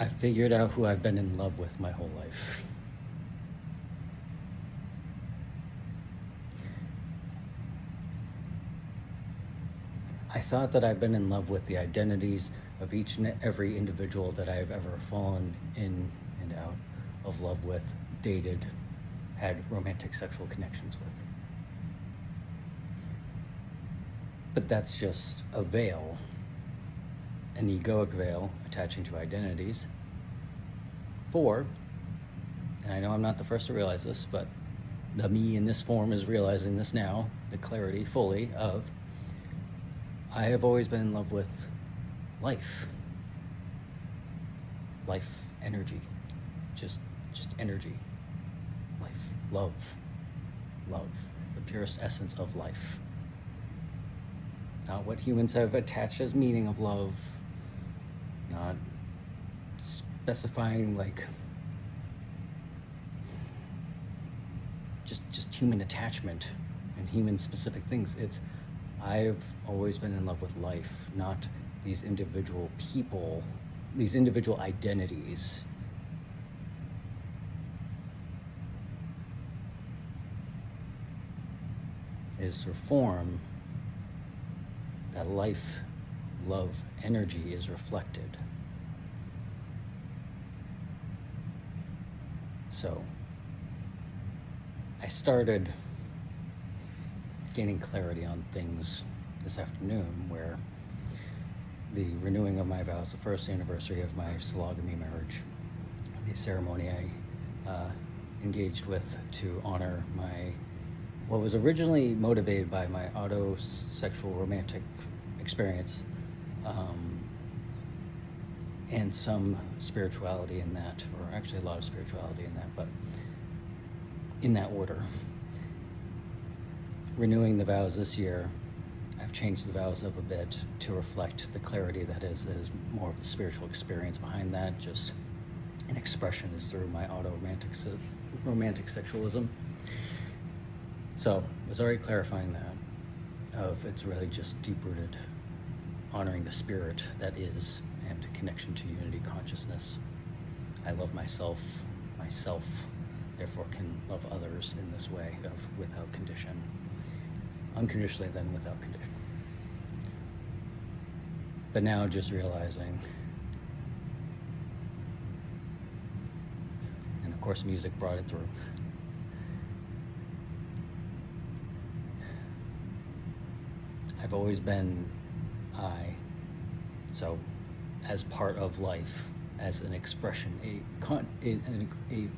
I figured out who I've been in love with my whole life. I thought that I've been in love with the identities of each and every individual that I've ever fallen in and out of love with, dated, had romantic sexual connections with. But that's just a veil, an egoic veil attaching to identities. And I know I'm not the first to realize this, but the me in this form is realizing this now, the clarity fully of, I have always been in love with life. Life energy. Just energy. Life. Love. Love. The purest essence of life. Not what humans have attached as meaning of love. Not specifying like just human attachment and human specific things. It's I've always been in love with life, not these individual people, these individual identities. It is through form that life, love, energy is reflected. So I started gaining clarity on things this afternoon, where the renewing of my vows, the first anniversary of my sologamy marriage, the ceremony I engaged with to honor my, what was originally motivated by my autosexual romantic experience, and some spirituality in that, or actually a lot of spirituality in that, but in that order. Renewing the vows this year, I've changed the vows up a bit to reflect the clarity that is more of the spiritual experience behind that. Just an expression is through my romantic sexualism. So I was already clarifying that, of it's really just deep-rooted honoring the spirit that is, and connection to unity consciousness. I love myself therefore can love others in this way of without condition. Unconditionally, then without condition. But now just realizing, and of course music brought it through, I've always been I, so as part of life, as an expression, a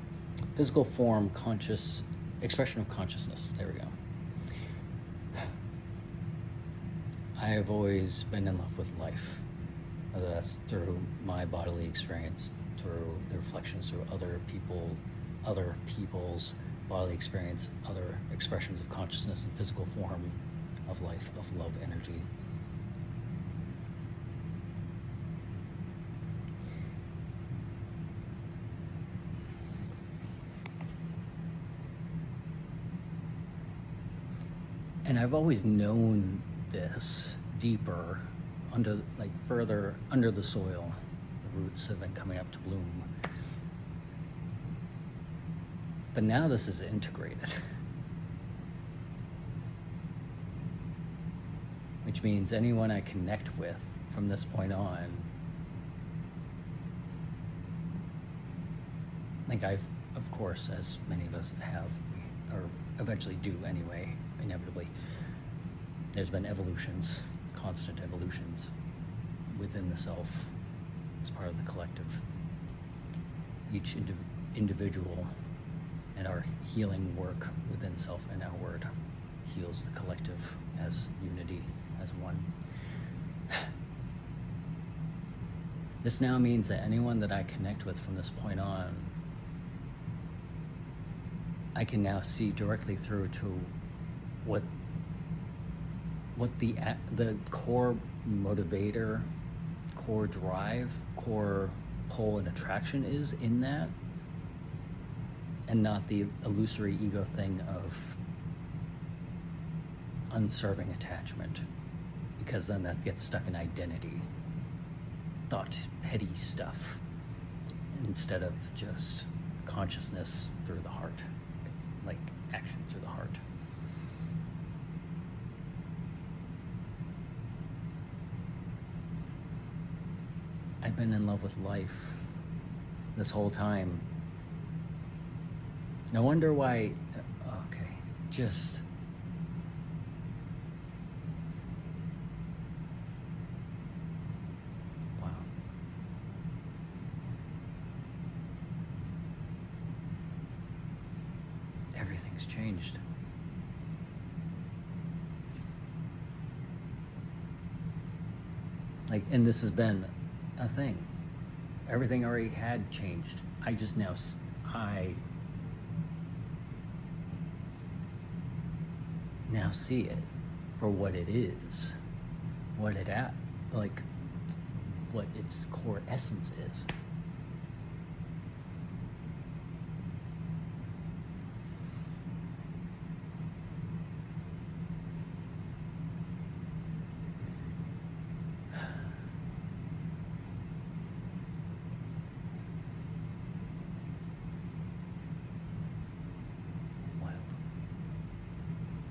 physical form, conscious expression of consciousness. There we go. I have always been in love with life, whether that's through my bodily experience, through the reflections through other people's bodily experience, other expressions of consciousness and physical form of life, of love energy. And I've always known this deeper, further under the soil. The roots have been coming up to bloom. But now this is integrated. Which means anyone I connect with from this point on, like I've, of course, as many of us have, or eventually do anyway, inevitably, there's been evolutions, constant evolutions within the self as part of the collective. Each individual and our healing work within self and outward heals the collective as unity, as one. This now means that anyone that I connect with from this point on, I can now see directly through to what the core motivator, core drive, core pull and attraction is in that, and not the illusory ego thing of unserving attachment, because then that gets stuck in identity, thought, petty stuff. instead of just consciousness through the heart, like action through the heart. I've been in love with life this whole time. No wonder why, okay, just, wow. Everything's changed. Like, and this has been a thing. Everything already had changed. I just now, I now see it for what it is, what it like, what its core essence is.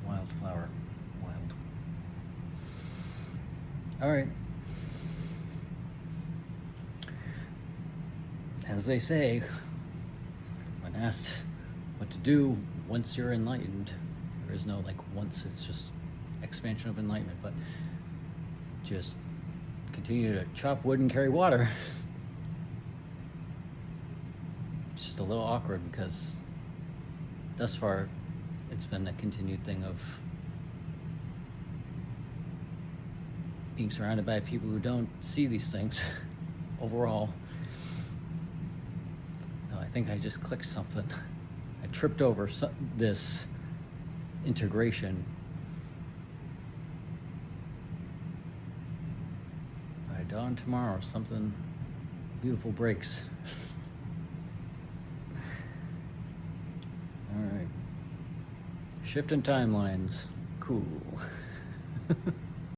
Wildflower, wild. All right. As they say, when asked what to do once you're enlightened, there is no like once, it's just expansion of enlightenment, but just continue to chop wood and carry water. It's just a little awkward because thus far it's been a continued thing of being surrounded by people who don't see these things overall. No, I think I just clicked something. I tripped over this integration. By dawn tomorrow, something beautiful breaks. All right. Shifting timelines. Cool.